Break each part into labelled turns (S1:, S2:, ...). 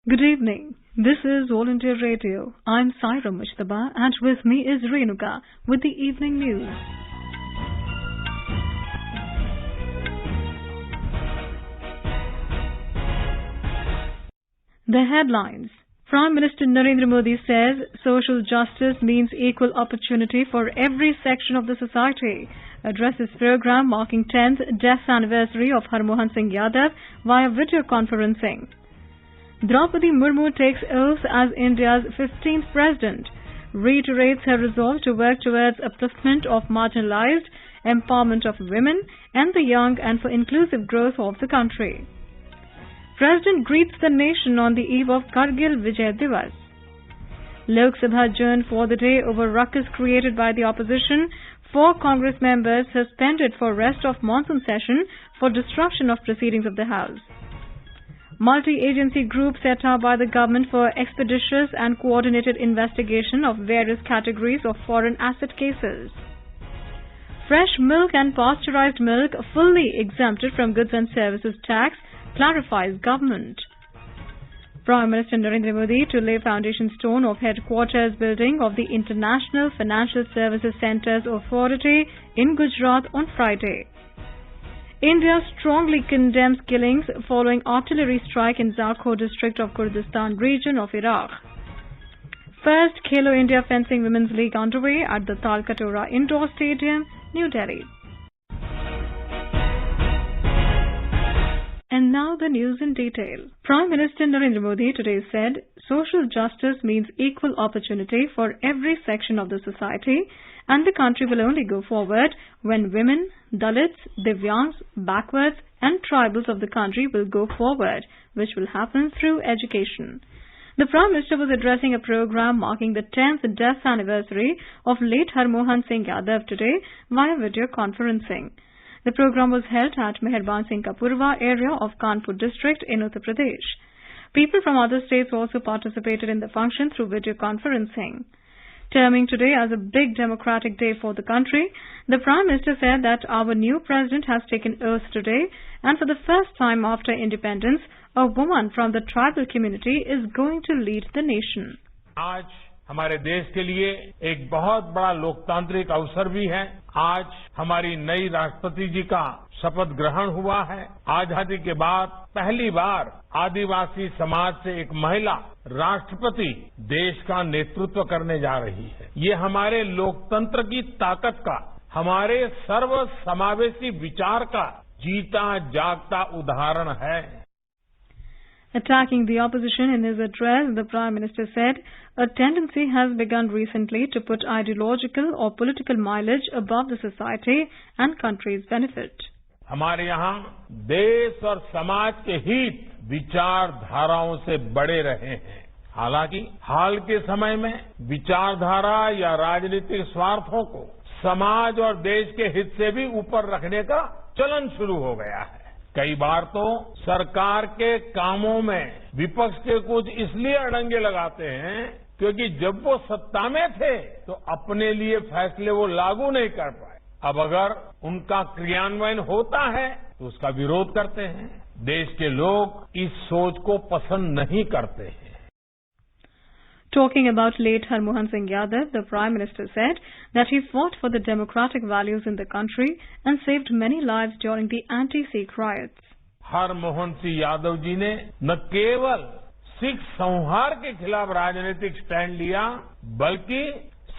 S1: Good evening. This is All India Radio. I'm Saira Mushtaba and with me is Renuka with the evening news. The headlines. Prime Minister Narendra Modi says social justice means equal opportunity for every section of the society. Addresses program marking 10th death anniversary of Harmohan Singh Yadav via video conferencing. Draupadi Murmu takes oath as India's 15th president, reiterates her resolve to work towards upliftment of marginalized, empowerment of women and the young and for inclusive growth of the country. President greets the nation on the eve of Kargil Vijay Divas. Lok Sabha adjourned for the day over ruckus created by the opposition. 4 Congress members suspended for rest of monsoon session for disruption of proceedings of the House. Multi-agency group set up by the government for expeditious and coordinated investigation of various categories of foreign asset cases. Fresh milk and pasteurized milk fully exempted from goods and services tax, clarifies government. Prime Minister Narendra Modi to lay foundation stone of headquarters building of the International Financial Services Centres Authority in Gujarat on Friday. India strongly condemns killings following artillery strike in Zakho district of Kurdistan region of Iraq. First Khelo India Fencing Women's League underway at the Talkatora Indoor Stadium, New Delhi. And now the news in detail. Prime Minister Narendra Modi today said social justice means equal opportunity for every section of the society and the country will only go forward when women, Dalits, Divyangs, backwards and tribals of the country will go forward, which will happen through education. The Prime Minister was addressing a program marking the 10th death anniversary of late Harmohan Singh Yadav today via video conferencing. The program was held at Meherban Singh Kapurwa area of Kanpur district in Uttar Pradesh. People from other states also participated in the function through video conferencing. Terming today as a big democratic day for the country, the Prime Minister said that our new president has taken oath today and for the first time after independence, a woman from the tribal community is going to lead the nation.
S2: आज हमारे देश के लिए एक बहुत बड़ा लोकतांत्रिक अवसर भी है। आज हमारी नई राष्ट्रपति जी का शपथ ग्रहण हुआ है। आजादी के बाद पहली बार आदिवासी समाज से एक महिला राष्ट्रपति देश का नेतृत्व करने जा रही है। ये हमारे लोकतंत्र की ताकत का, हमारे सर्व समावेशी विचार का जीता जागता उदाहरण है।
S1: Attacking the opposition in his address, the Prime Minister said, a tendency has begun recently to put ideological or political mileage above the society and country's benefit.
S2: हमारे यहाँ देश और समाज के हित विचारधाराओं से बड़े रहे हैं। हालांकि हाल के समय में विचारधारा या राजनीतिक स्वार्थों को समाज और देश के हित से भी ऊपर रखने का चलन शुरू हो गया है। कई बार तो सरकार के कामों में विपक्ष के कुछ इसलिए अड़ंगे लगाते हैं क्योंकि जब वो सत्ता में थे तो अपने लिए फैसले वो लागू नहीं कर पाए। अब अगर उनका क्रियान्वयन होता है तो उसका विरोध करते हैं। देश के लोग इस सोच को पसंद नहीं करते हैं।
S1: Talking about late Harmohan Singh Yadav, the Prime Minister said that he fought for the democratic values in the country and saved many lives during the anti-Sikh riots.
S2: Harmohan Singh Yadav ji ने न केवल सिख संहार के खिलाफ राजनीतिक स्टैंड लिया, बल्कि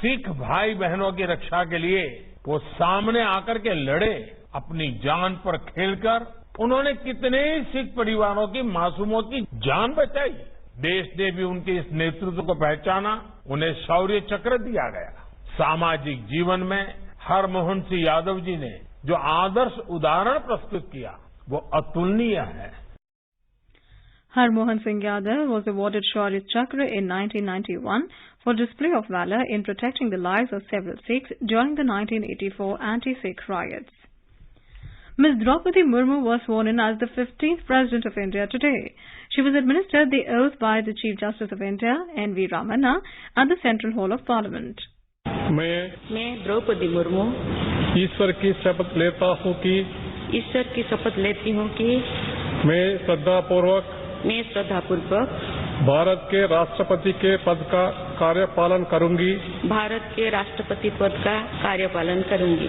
S2: सिख भाई बहनों की रक्षा के लिए वो सामने आकर के लड़े। अपनी जान पर खेलकर उन्होंने कितने ही सिख परिवारों की मासूमों की जान बचाई। देश ने भी उनके इस नेतृत्व को पहचाना, उन्हें शौर्य चक्र दिया गया। सामाजिक जीवन में हरमोहन सिंह यादव जी ने जो आदर्श उदाहरण प्रस्तुत किया वो अतुलनीय है।
S1: Harmohan Singh Yadav was awarded Shaurya Chakra in 1991 for display of valor in protecting the lives of several Sikhs during the 1984 anti-Sikh riots. Ms. Draupadi Murmu was sworn in as the 15th President of India today. She was administered the oath by the Chief Justice of India, N.V. Ramana, at the Central Hall of Parliament.
S3: मैं द्रौपदी मुर्मू
S4: ईश्वर की शपथ लेता
S3: लेती हूँ कि
S4: मैं श्रद्धापूर्वक
S3: मैं श्रद्धापूर्वक
S4: भारत के राष्ट्रपति के पद का कार्यपालन करूंगी।
S3: भारत के राष्ट्रपति पद का कार्यपालन करूंगी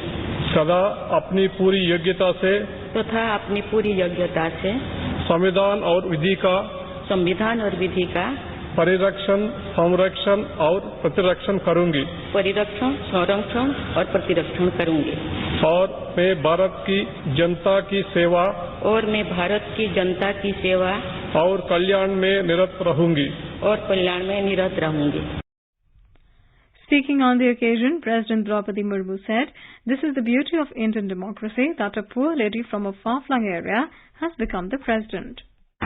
S4: सदा अपनी पूरी योग्यता से
S3: तथा अपनी पूरी योग्यता से
S4: संविधान और विधि का परिरक्षण, संरक्षण और प्रतिरक्षण करूंगी।
S3: परिरक्षण, संरक्षण और प्रतिरक्षण करूंगी।
S4: और मैं भारत की जनता की सेवा और कल्याण में निरत रहूंगी।
S1: Speaking on the occasion, President Draupadi Murmu said, "This is the beauty of Indian democracy that a poor lady from a far-flung area has become the president."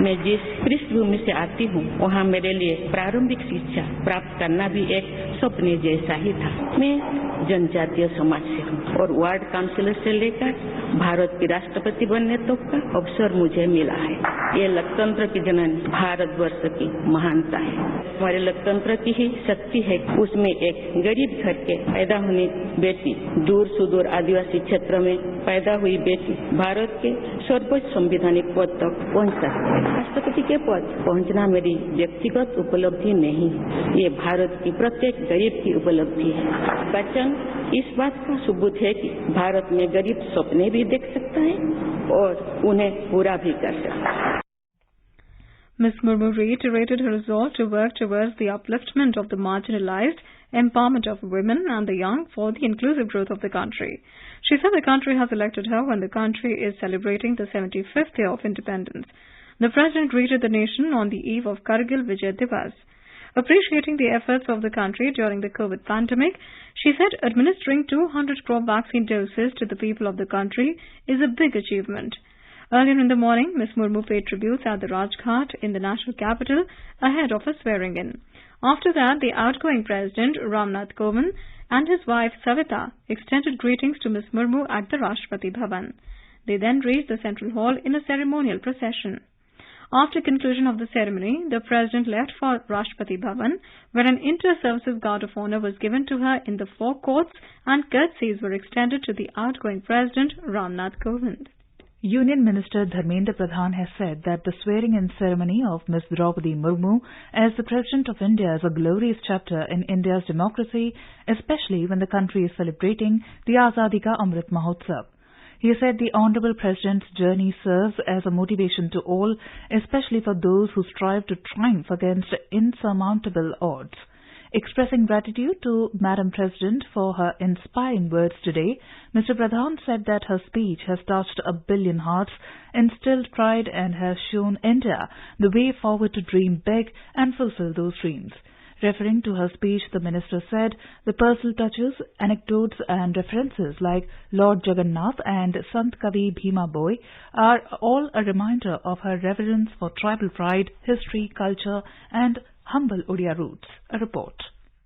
S3: मैं जिस पृष्ठभूमि से आती हूँ वहाँ मेरे लिए प्रारंभिक शिक्षा प्राप्त करना भी एक सपने जैसा ही था। मैं जनजातीय समाज से हूँ और वार्ड काउंसिलर से लेकर भारत की राष्ट्रपति बनने तक का अवसर मुझे मिला है। ये लोकतंत्र की जननी भारतवर्ष की महानता है। हमारे लोकतंत्र की ही शक्ति है। उसमें एक गरीब घर के पैदा होने बेटी, दूर सुदूर आदिवासी क्षेत्र में पैदा हुई बेटी भारत के सर्वोच्च संवैधानिक पद तक पहुँच सकती है। राष्ट्रपति के पद पहुंचना मेरी व्यक्तिगत उपलब्धि नहीं है, ये भारत की प्रत्येक गरीब की उपलब्धि है। वचन इस बात का सबूत है कि भारत में गरीब सपने भी देख सकता है और उन्हें पूरा भी कर सकता है।
S1: Ms. Murmu reiterated her resolve to work towards the upliftment of the marginalized, empowerment of women and the young for the inclusive growth of the country. She said the country has elected her when the country is celebrating the 75th year of independence. The President greeted the nation on the eve of Kargil Vijay Divas. Appreciating the efforts of the country during the COVID pandemic, she said administering 200 crore vaccine doses to the people of the country is a big achievement. Earlier in the morning, Ms. Murmu paid tributes at the Rajghat in the national capital ahead of her swearing-in. After that, the outgoing President, Ramnath Kovind, and his wife, Savita, extended greetings to Ms. Murmu at the Rashtrapati Bhavan. They then reached the Central Hall in a ceremonial procession. After conclusion of the ceremony, the President left for Rashtrapati Bhavan, where an inter-services guard of honor was given to her in the forecourts and curtsies were extended to the outgoing President, Ramnath Kovind.
S5: Union Minister Dharmendra Pradhan has said that the swearing-in ceremony of Ms. Draupadi Murmu as the President of India is a glorious chapter in India's democracy, especially when the country is celebrating the Azadi Ka Amrit Mahotsav. He said the Honourable President's journey serves as a motivation to all, especially for those who strive to triumph against insurmountable odds. Expressing gratitude to Madam President for her inspiring words today, Mr. Pradhan said that her speech has touched 1 billion hearts, instilled pride and has shown India the way forward to dream big and fulfill those dreams. Referring to her speech, the minister said the personal touches, anecdotes and references like Lord Jagannath and Sant Kavi Bhima Boy are all a reminder of her reverence for tribal pride, history, culture and humble Odia roots. A report.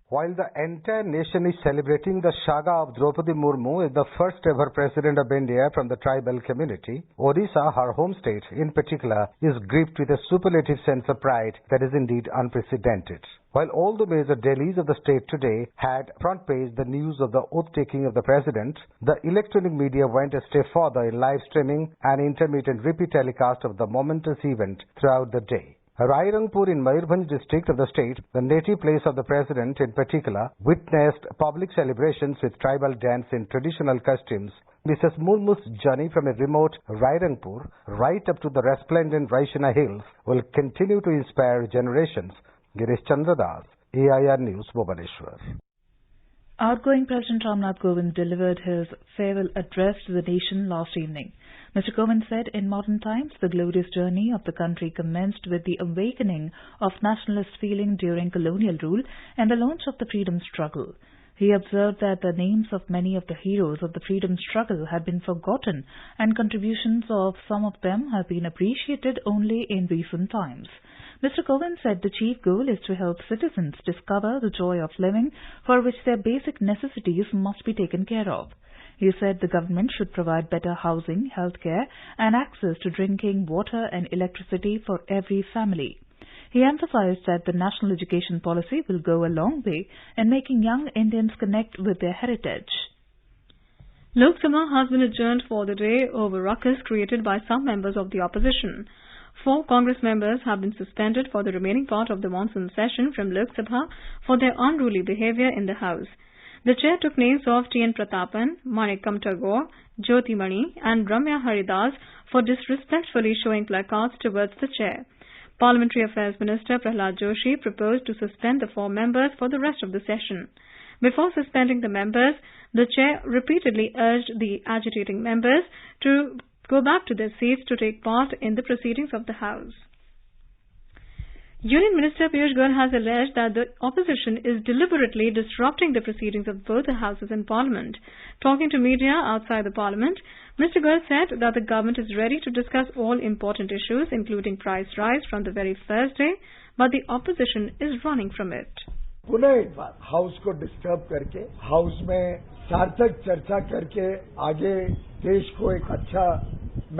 S6: While the entire nation is celebrating the saga of Draupadi Murmu as the first ever President of India from the tribal community, Odisha, her home state in particular, is gripped with a superlative sense of pride that is indeed unprecedented. While all the major dailies of the state today had front page the news of the oath-taking of the President, the electronic media went a step further in live streaming and intermittent repeat telecast of the momentous event throughout the day. Rairangpur in Mayurbhanj district of the state, the native place of the President in particular, witnessed public celebrations with tribal dance in traditional costumes. Mrs. Murmu's journey from a remote Rairangpur right up to the resplendent Vaishana Hills will continue to inspire generations. Girish Chandra Das, AIR News, Bhubaneswar.
S5: Outgoing President Ramnath Kovind delivered his farewell address to the nation last evening. Mr. Kovind said, in modern times, the glorious journey of the country commenced with the awakening of nationalist feeling during colonial rule and the launch of the freedom struggle. He observed that the names of many of the heroes of the freedom struggle had been forgotten and contributions of some of them have been appreciated only in recent times. Mr. Kovind said the chief goal is to help citizens discover the joy of living, for which their basic necessities must be taken care of. He said the government should provide better housing, healthcare and access to drinking water and electricity for every family. He emphasized that the national education policy will go a long way in making young Indians connect with their heritage.
S1: Lok Sabha has been adjourned for the day over ruckus created by some members of the opposition. 4 Congress members have been suspended for the remaining part of the monsoon session from Lok Sabha for their unruly behavior in the House. The chair took names of T.N. Pratapan, Manikam Tagore, Jyoti Mani and Ramya Haridas for disrespectfully showing placards towards the chair. Parliamentary Affairs Minister Prahlad Joshi proposed to suspend the 4 members for the rest of the session. Before suspending the members, the chair repeatedly urged the agitating members to go back to their seats to take part in the proceedings of the House. Union Minister Piyush Goyal has alleged that the opposition is deliberately disrupting the proceedings of both the houses in Parliament. Talking to media outside the Parliament, Mr. Goyal said that the government is ready to discuss all important issues, including price rise from the very first day, but the opposition is running from it.
S7: पुनः एक बार house को disturb करके house में सार्थक चर्चा करके आगे देश को एक अच्छा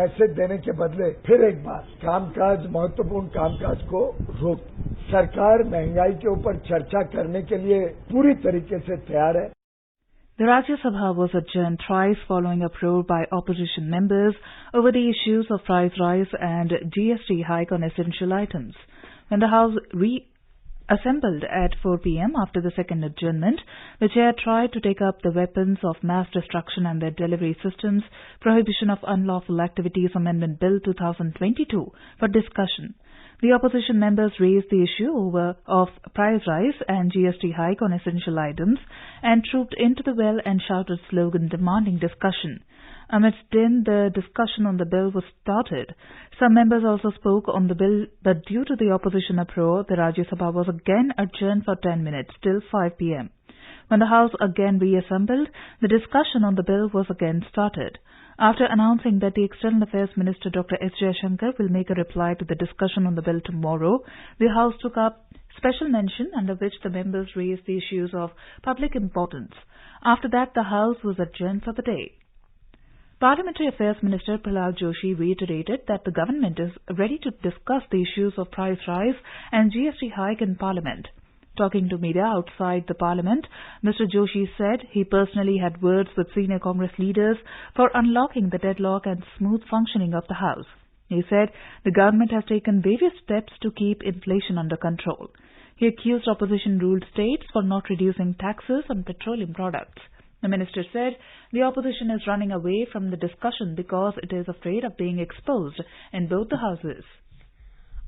S7: मैसेज देने के बदले फिर एक बार कामकाज महत्वपूर्ण कामकाज को रोक सरकार महंगाई के ऊपर चर्चा करने के लिए पूरी तरीके से तैयार है.
S5: The Rajya Sabha was adjourned thrice following uproar by opposition members over the issues of price rise and GST hike on essential items. When the House assembled at 4 p.m. after the second adjournment, the chair tried to take up the Weapons of Mass Destruction and Their Delivery Systems Prohibition of Unlawful Activities Amendment Bill 2022 for discussion. The opposition members raised the issue of price rise and GST hike on essential items and trooped into the well and shouted slogan demanding discussion. Amidst din, the discussion on the bill was started. Some members also spoke on the bill, but due to the opposition uproar, the Rajya Sabha was again adjourned for 10 minutes till 5 p.m. When the House again reassembled, the discussion on the bill was again started. After announcing that the External Affairs Minister Dr. S. Jaishankar will make a reply to the discussion on the bill tomorrow, the House took up special mention under which the members raised the issues of public importance. After that, the House was adjourned for the day. Parliamentary Affairs Minister Prahlad Joshi reiterated that the government is ready to discuss the issues of price rise and GST hike in Parliament. Talking to media outside the Parliament, Mr. Joshi said he personally had words with senior Congress leaders for unlocking the deadlock and smooth functioning of the House. He said the government has taken various steps to keep inflation under control. He accused opposition-ruled states for not reducing taxes on petroleum products. The minister said the opposition is running away from the discussion because it is afraid of being exposed in both the houses.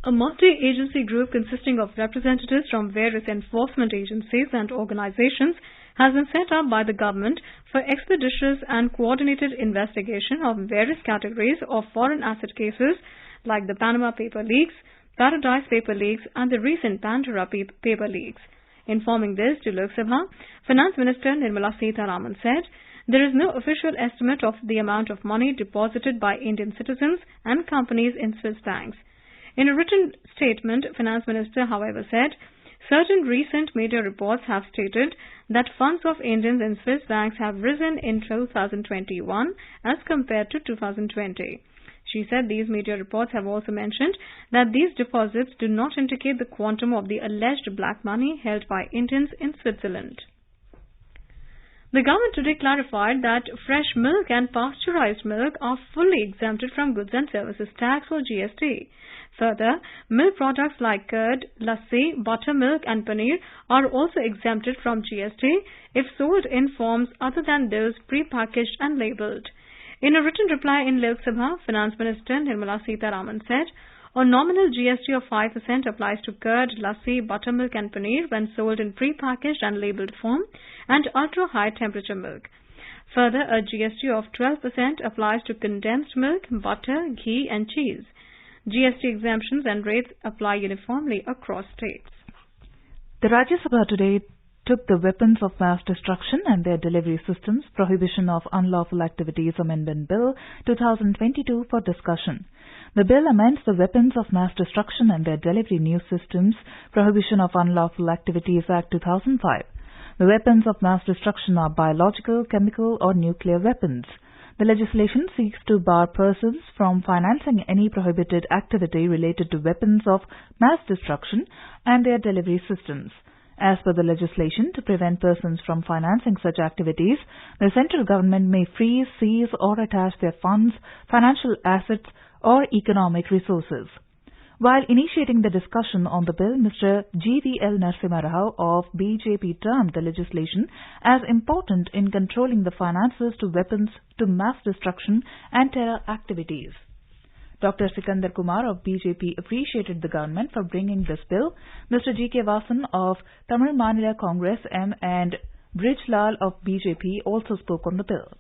S1: A multi-agency group consisting of representatives from various enforcement agencies and organizations has been set up by the government for expeditious and coordinated investigation of various categories of foreign asset cases like the Panama Paper Leaks, Paradise Paper Leaks and the recent Pandora Paper Leaks. Informing this to Lok Sabha, Finance Minister Nirmala Sitharaman said there is no official estimate of the amount of money deposited by Indian citizens and companies in Swiss banks. In a written statement, Finance Minister, however, said certain recent media reports have stated that funds of Indians in Swiss banks have risen in 2021 as compared to 2020. She said these media reports have also mentioned that these deposits do not indicate the quantum of the alleged black money held by Indians in Switzerland. The government today clarified that fresh milk and pasteurized milk are fully exempted from goods and services tax or GST. Further, milk products like curd, lassi, buttermilk and paneer are also exempted from GST if sold in forms other than those pre-packaged and labelled. In a written reply in Lok Sabha, Finance Minister Nirmala Sitharaman said, a nominal GST of 5% applies to curd, lassi, buttermilk and paneer when sold in pre-packaged and labelled form and ultra-high temperature milk. Further, a GST of 12% applies to condensed milk, butter, ghee and cheese. GST exemptions and rates apply uniformly across states.
S5: The Rajya Sabha today took the Weapons of Mass Destruction and Their Delivery Systems Prohibition of Unlawful Activities Amendment Bill 2022 for discussion. The bill amends the Weapons of Mass Destruction and Their Delivery New Systems Prohibition of Unlawful Activities Act 2005. The weapons of mass destruction are biological, chemical or nuclear weapons. The legislation seeks to bar persons from financing any prohibited activity related to weapons of mass destruction and their delivery systems. As per the legislation, to prevent persons from financing such activities, the central government may freeze, seize or attach their funds, financial assets or economic resources. While initiating the discussion on the bill, Mr. GVL Narasimha Rao of BJP termed the legislation as important in controlling the finances to weapons to mass destruction and terror activities. Dr. Sikandar Kumar of BJP appreciated the government for bringing this bill. Mr. G.K. Vasan of Tamil Maanila Congress M and Brijlal of BJP also spoke on the bill.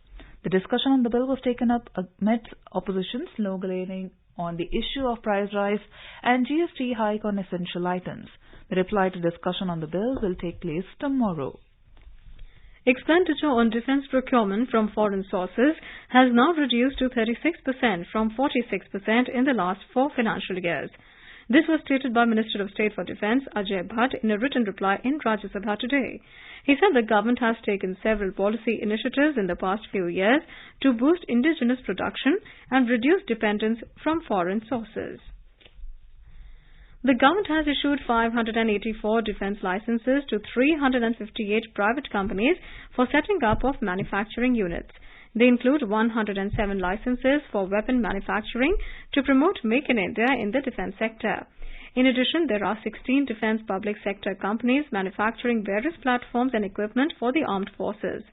S5: The discussion on the bill was taken up amidst opposition sloganeering on the issue of price rise and GST hike on essential items. The reply to discussion on the bill will take place tomorrow.
S1: Expenditure on defence procurement from foreign sources has now reduced to 36% from 46% in the last 4 financial years. This was stated by Minister of State for Defence Ajay Bhatt in a written reply in Rajya Sabha today. He said the government has taken several policy initiatives in the past few years to boost indigenous production and reduce dependence from foreign sources. The government has issued 584 defence licenses to 358 private companies for setting up of manufacturing units. They include 107 licenses for weapon manufacturing to promote Make in India in the defence sector. In addition, there are 16 defence public sector companies manufacturing various platforms and equipment for the armed forces.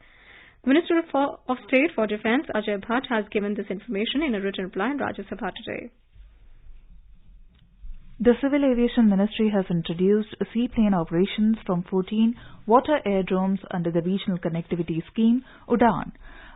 S1: Minister of State for Defence Ajay Bhatt has given this information in a written reply in Rajya Sabha today.
S5: The Civil Aviation Ministry has introduced seaplane operations from 14 water aerodromes under the Regional Connectivity Scheme, UDAN.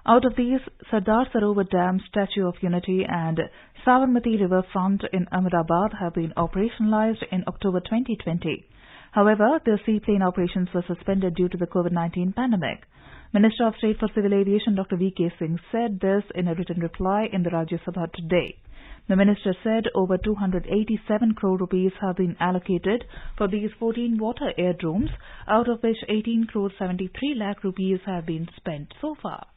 S5: Out of these, Sardar Sarovar Dam, Statue of Unity and Sabarmati River Front in Ahmedabad have been operationalized in October 2020. However, the seaplane operations were suspended due to the COVID-19 pandemic. Minister of State for Civil Aviation Dr. V.K. Singh said this in a written reply in the Rajya Sabha today. The minister said over 287 crore rupees have been allocated for these 14 water aerodromes, out of which 18 crore 73 lakh rupees have been spent so far.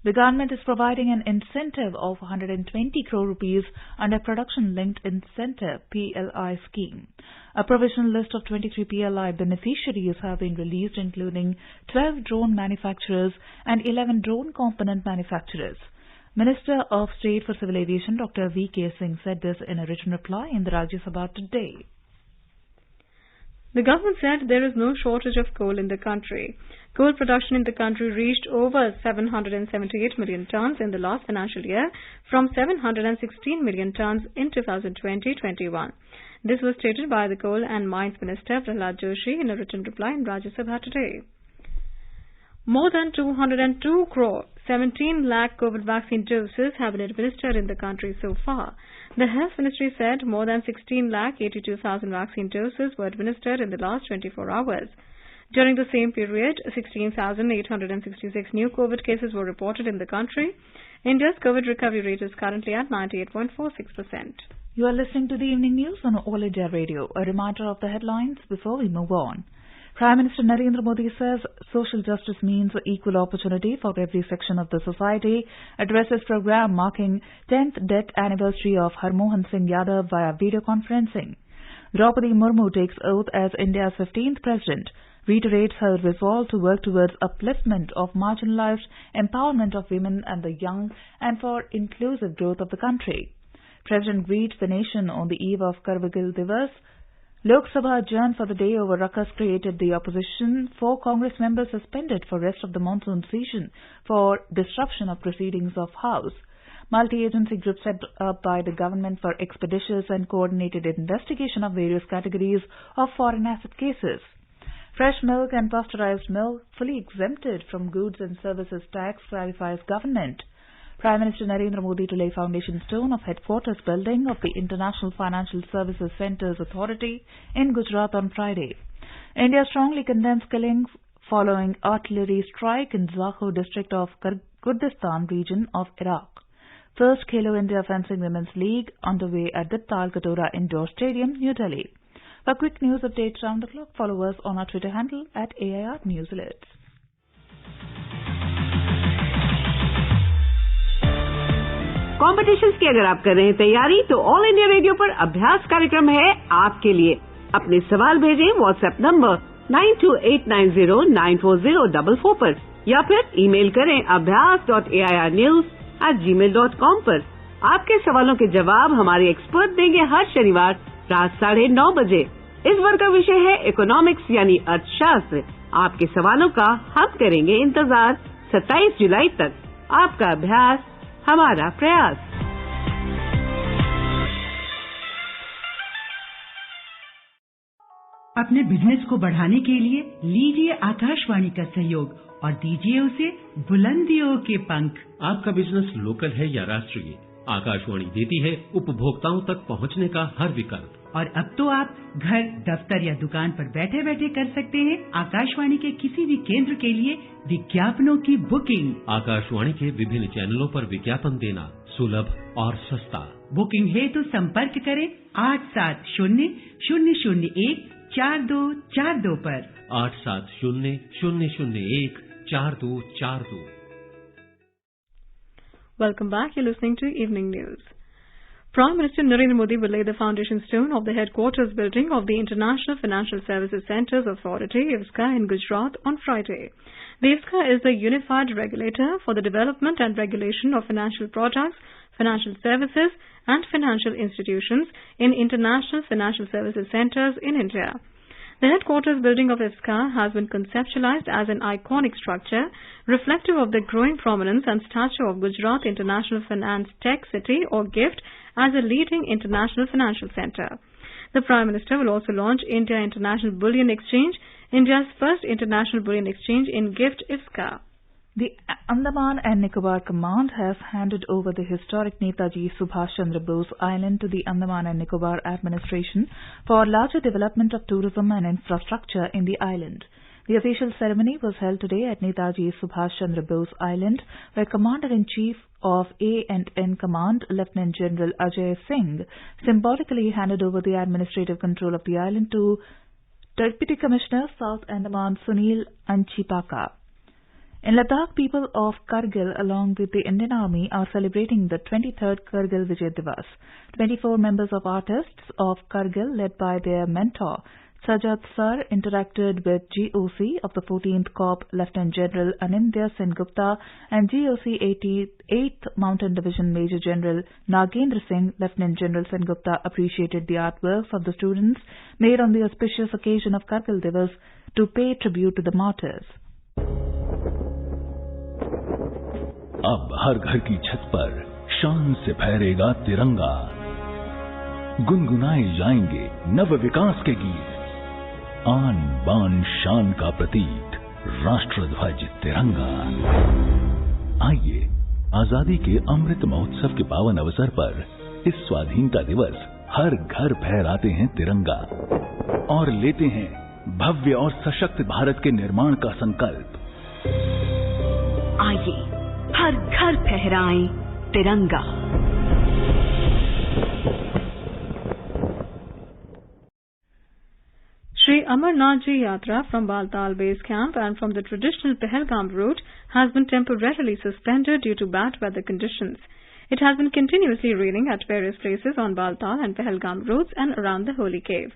S5: The government is providing an incentive of 120 crore rupees under Production-Linked Incentive PLI scheme. A provisional list of 23 PLI beneficiaries have been released, including 12 drone manufacturers and 11 drone component manufacturers. Minister of State for Civil Aviation Dr. V.K. Singh said this in a written reply in the Rajya Sabha today.
S1: The government said there is no shortage of coal in the country. Coal production in the country reached over 778 million tons in the last financial year from 716 million tons in 2020-21. This was stated by the Coal and Mines Minister Prahlad Joshi in a written reply in Rajya Sabha today. More than 202 crore 17 lakh COVID vaccine doses have been administered in the country so far. The Health Ministry said more than 16 lakh 82,000 vaccine doses were administered in the last 24 hours. During the same period, 16,866 new COVID cases were reported in the country. India's COVID recovery rate is currently at 98.46%.
S5: You are listening to the evening news on All India Radio. A reminder of the headlines before we move on. Prime Minister Narendra Modi says social justice means equal opportunity for every section of the society, addresses program marking 10th death anniversary of Harmohan Singh Yadav via video conferencing. Draupadi Murmu takes oath as India's 15th president, reiterates her resolve to work towards upliftment of marginalized, empowerment of women and the young, and for inclusive growth of the country. President greets the nation on the eve of Kargil Divas. Lok Sabha adjourned for the day over ruckus created the opposition. 4 Congress members suspended for rest of the monsoon season for disruption of proceedings of House. Multi-agency group set up by the government for expeditious and coordinated investigation of various categories of foreign asset cases. Fresh milk and pasteurized milk fully exempted from goods and services tax, clarifies government. Prime Minister Narendra Modi to lay foundation stone of headquarters building of the International Financial Services Centres Authority in Gujarat on Friday. India strongly condemns killings following artillery strike in Zakho district of Kurdistan region of Iraq. First Khelo India Fencing Women's League underway at the Tal Katora Indoor Stadium, New Delhi. For quick news updates round the clock, follow us on our Twitter handle at AIR News Alerts.
S8: Competitions की अगर आप कर रहे हैं तैयारी तो all India radio पर अभ्यास कार्यक्रम है आपके लिए। अपने सवाल भेजें व्हाट्सएप नंबर 9289094044 पर या फिर ईमेल करें abhyas.airnews@gmail.com पर। आपके सवालों के जवाब हमारे एक्सपर्ट देंगे हर शनिवार रात 9:30 बजे। इस बार का विषय है इकोनॉमिक्स यानी अर्थशास्त्र। आपके सवालों का हम करेंगे इंतजार 27 जुलाई तक। आपका अभ्यास हमारा प्रयास।
S9: अपने बिजनेस को बढ़ाने के लिए लीजिए आकाशवाणी का सहयोग और दीजिए उसे बुलंदियों के पंख।
S10: आपका बिजनेस लोकल है या राष्ट्रीय, आकाशवाणी देती है उपभोक्ताओं तक पहुंचने का हर विकल्प।
S9: और अब तो आप घर, दफ्तर या दुकान पर बैठे बैठे कर सकते हैं आकाशवाणी के किसी भी केंद्र के लिए विज्ञापनों की बुकिंग।
S10: आकाशवाणी के विभिन्न चैनलों पर विज्ञापन देना सुलभ और सस्ता।
S9: बुकिंग है तो संपर्क करें 8700014242 पर।
S10: 8700014242।
S1: Welcome back. You're listening to Evening News. Prime Minister Narendra Modi will lay the foundation stone of the headquarters building of the International Financial Services Centres Authority, IFSCA, in Gujarat on Friday. The IFSCA is the unified regulator for the development and regulation of financial products, financial services and financial institutions in international financial services centres in India. The headquarters building of IFSCA has been conceptualized as an iconic structure reflective of the growing prominence and stature of Gujarat International Finance Tech City or GIFT as a leading international financial centre. The Prime Minister will also launch India International Bullion Exchange, India's first international bullion exchange in GIFT IFSCA.
S5: The Andaman and Nicobar Command has handed over the historic Netaji Subhash Chandra Bose Island to the Andaman and Nicobar administration for larger development of tourism and infrastructure in the island. The official ceremony was held today at Netaji Subhash Chandra Bose Island, where Commander-in-Chief of A&N Command, Lieutenant General Ajay Singh, symbolically handed over the administrative control of the island to Deputy Commissioner South Andaman Sunil Anchipaka. In Ladakh, people of Kargil, along with the Indian Army, are celebrating the 23rd Kargil Vijay Divas. 24 members of artists of Kargil, led by their mentor, Sajad Sir, interacted with GOC of the 14th Corps, Lieutenant General Anindya Sen Gupta, and GOC 88th Mountain Division Major General Nagendra Singh. Lieutenant General Sen Gupta appreciated the artworks of the students made on the auspicious occasion of Kargil Divas to pay tribute to the martyrs.
S11: अब हर घर की छत पर शान से फहरेगा तिरंगा, गुनगुनाए जाएंगे नव विकास के गीत, आन बान शान का प्रतीक राष्ट्रध्वज तिरंगा। आइए आजादी के अमृत महोत्सव के पावन अवसर पर इस स्वाधीनता दिवस हर घर फहराते हैं तिरंगा और लेते हैं भव्य और सशक्त भारत के निर्माण का संकल्प।
S12: आइए हर घर फहराएं तिरंगा।
S1: Shri Amarnath Ji Yatra from Baltal Base Camp and from the traditional Pahalgam route has been temporarily suspended due to bad weather conditions. It has been continuously raining at various places on Baltal and Pahalgam routes and around the Holy Cave.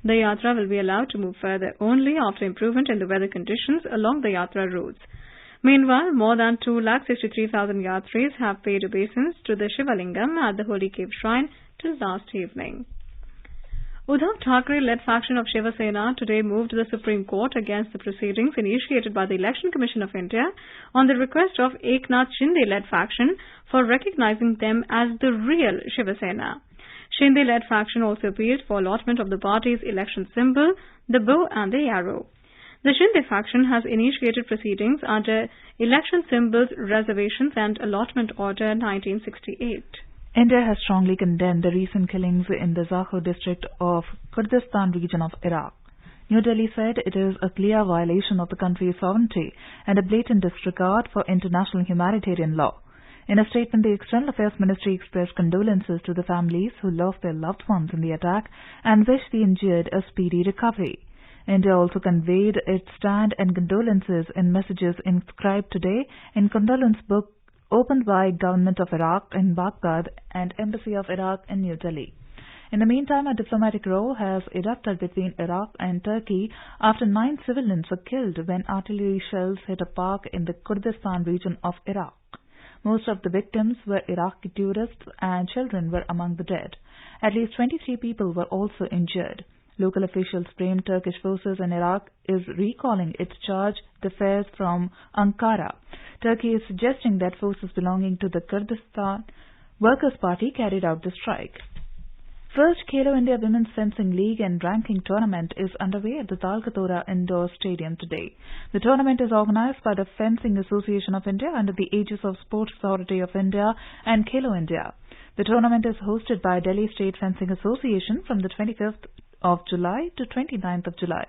S1: The Yatra will be allowed to move further only after improvement in the weather conditions along the Yatra routes. Meanwhile, more than 263,000 Yatris have paid obeisance to the Shivalingam at the Holy Cave Shrine till last evening. Uddhav Thackeray-led faction of Shiva Sena today moved to the Supreme Court against the proceedings initiated by the Election Commission of India on the request of Eknath Shinde-led faction for recognizing them as the real Shiva Sena. Shinde-led faction also appealed for allotment of the party's election symbol, the bow and the arrow. The Shinde faction has initiated proceedings under Election Symbols, Reservations and Allotment Order 1968.
S5: India has strongly condemned the recent killings in the Zakhur district of Kurdistan region of Iraq. New Delhi said it is a clear violation of the country's sovereignty and a blatant disregard for international humanitarian law. In a statement, the External Affairs Ministry expressed condolences to the families who lost their loved ones in the attack and wished the injured a speedy recovery. India also conveyed its stand and condolences in messages inscribed today in condolence book opened by Government of Iraq in Baghdad and Embassy of Iraq in New Delhi. In the meantime, a diplomatic row has erupted between Iraq and Turkey after 9 civilians were killed when artillery shells hit a park in the Kurdistan region of Iraq. Most of the victims were Iraqi tourists and children were among the dead. At least 23 people were also injured. Local officials blamed Turkish forces in Iraq is recalling its charge d'affaires from Ankara. Turkey is suggesting that forces belonging to the Kurdistan Workers' Party carried out the strike. First Khelo India Women's Fencing League and Ranking Tournament is underway at the Talkatora Indoor Stadium today. The tournament is organized by the Fencing Association of India under the aegis of Sports Authority of India and Khelo India. The tournament is hosted by Delhi State Fencing Association from the 25th of July to 29th of July.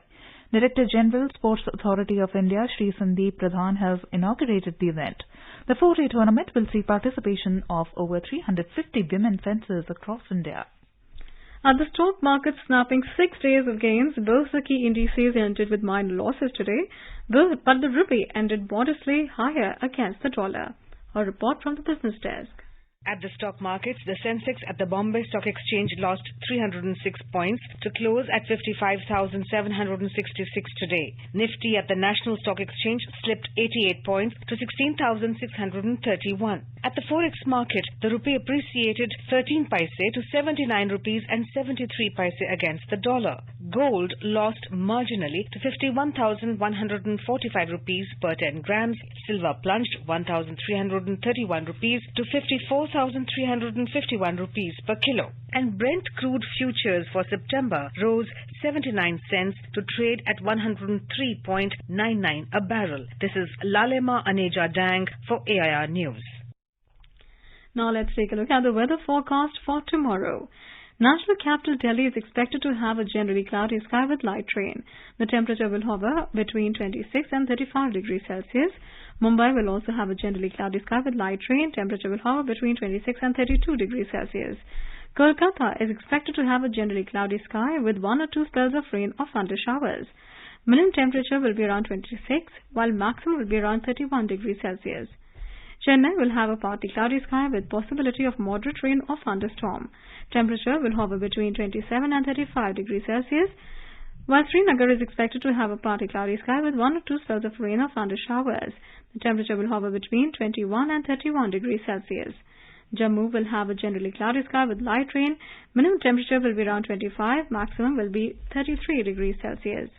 S5: Director General Sports Authority of India Shri Sandeep Pradhan has inaugurated the event. The 4-day tournament will see participation of over 350 women fencers across India.
S1: At the stock market snapping 6 days of gains, both the key indices ended with minor losses today, but the rupee ended modestly higher against the dollar. A report from the business desk.
S13: At the stock markets, the Sensex at the Bombay Stock Exchange lost 306 points to close at 55,766 today. Nifty at the National Stock Exchange slipped 88 points to 16,631. At the Forex market, the rupee appreciated 13 paise to 79 rupees and 73 paise against the dollar. Gold lost marginally to 51,145 rupees per 10 grams. Silver plunged 1,331 rupees to 54,351 rupees per kilo. And Brent crude futures for September rose 79 cents to trade at 103.99 a barrel. This is Lalema Aneja Dang for AIR News.
S1: Now let's take a look at the weather forecast for tomorrow. National capital Delhi is expected to have a generally cloudy sky with light rain. The temperature will hover between 26 and 35 degrees Celsius. Mumbai will also have a generally cloudy sky with light rain. Temperature will hover between 26 and 32 degrees Celsius. Kolkata is expected to have a generally cloudy sky with 1 or 2 spells of rain or thunder showers. Minimum temperature will be around 26, while maximum will be around 31 degrees Celsius. Chennai will have a partly cloudy sky with possibility of moderate rain or thunderstorm. Temperature will hover between 27 and 35 degrees Celsius, while Srinagar is expected to have a partly cloudy sky with 1 or 2 spells of rain or thunder showers. The temperature will hover between 21 and 31 degrees Celsius. Jammu will have a generally cloudy sky with light rain. Minimum temperature will be around 25, maximum will be 33 degrees Celsius.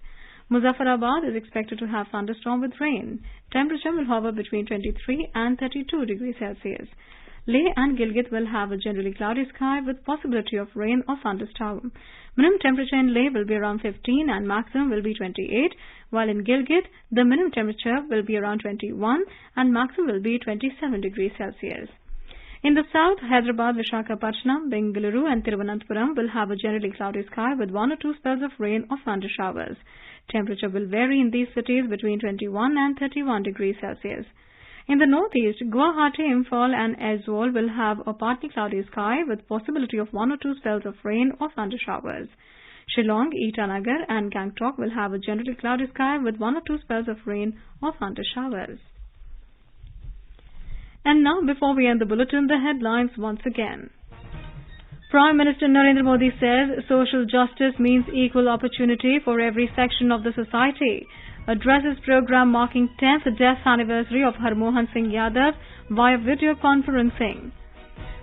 S1: Muzaffarabad is expected to have thunderstorm with rain. Temperature will hover between 23 and 32 degrees Celsius. Leh and Gilgit will have a generally cloudy sky with possibility of rain or thunderstorm. Minimum temperature in Leh will be around 15 and maximum will be 28, while in Gilgit, the minimum temperature will be around 21 and maximum will be 27 degrees Celsius. In the south, Hyderabad, Visakhapatnam, Bengaluru and Thiruvananthapuram will have a generally cloudy sky with 1 or 2 spells of rain or thunder showers. Temperature will vary in these cities between 21 and 31 degrees Celsius. In the northeast, Guwahati, Imphal and Aizawl will have a partly cloudy sky with possibility of 1 or 2 spells of rain or thunder showers. Shillong, Itanagar and Gangtok will have a generally cloudy sky with 1 or 2 spells of rain or thunder showers. And now, before we end the bulletin, the headlines once again. Prime Minister Narendra Modi says social justice means equal opportunity for every section of the society. Addresses program marking 10th death anniversary of Harmohan Singh Yadav via video conferencing.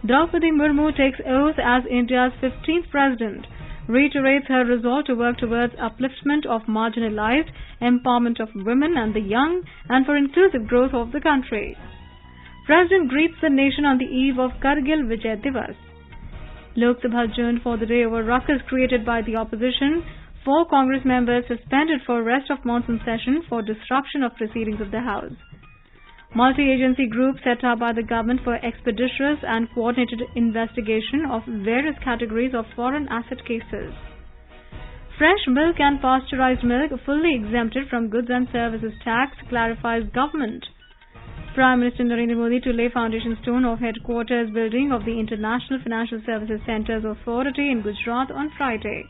S1: Draupadi Murmu takes oath as India's 15th president. Reiterates her resolve to work towards upliftment of marginalized, empowerment of women and the young, and for inclusive growth of the country. President greets the nation on the eve of Kargil Vijay Divas. Lok Sabha adjourned for the day over ruckus created by the opposition. 4 Congress members suspended for rest of monsoon session for disruption of proceedings of the House. Multi-agency group set up by the government for expeditious and coordinated investigation of various categories of foreign asset cases. Fresh milk and pasteurized milk fully exempted from goods and services tax, clarifies government. Prime Minister Narendra Modi to lay foundation stone of headquarters building of the International Financial Services Centres Authority in Gujarat on Friday.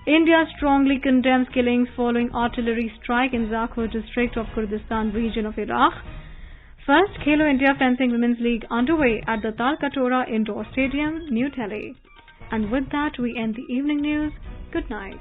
S1: India strongly condemns killings following artillery strike in Zakhur district of Kurdistan region of Iraq. First Khelo India Fencing Women's League underway at the Talkatora Indoor Stadium, New Delhi. And with that, we end the evening news. Good night.